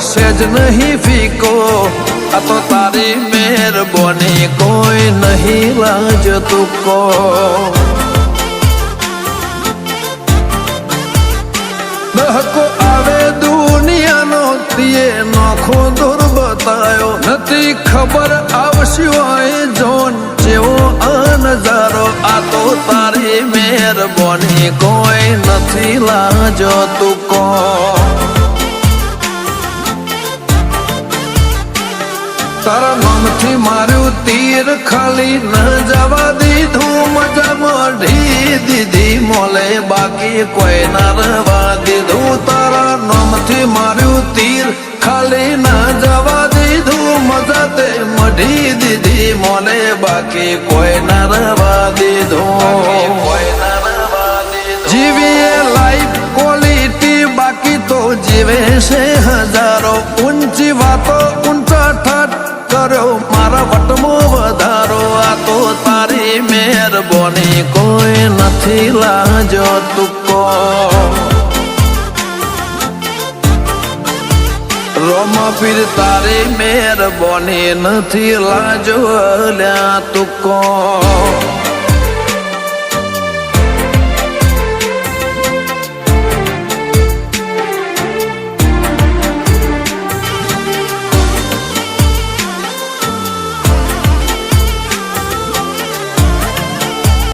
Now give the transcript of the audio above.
સેજ નહીં ફીકો આ તો તારી મહેરબાની કોઈ નહીં લાજ તુકો દહકો આવે દુનિયાનો તીએ નોખો દૂર બતાયો નથી ખબર આવશે હોય જોન જેવો આ નજારો આ તો તારી મહેરબાની કોઈ નથી લાજો તુકો તારા નામથી માર્યું તીર ખાલી ન જવા દીધું મજા મઢી દીધી મોલે બાકી કોઈ ના રવા દીધું તારા નામથી માર્યું તીર ખાલી ન જવા દીધું મજા તે મઢી દીધી મોલે બાકી કોઈ ના રવા દીધું જીવીએ લાઈફ ક્વોલિટી બાકી તો જીવે છે હજારો ઊંચી વાતો ઊંચા ઠાઠ કર્યો મારા વટમાં વધારો આ તો તારી મહેરબાની કોઈ નથી લાજો તુકો રોમા પીર તારી મહેરબાની નથી લાજો લ્યા તુકો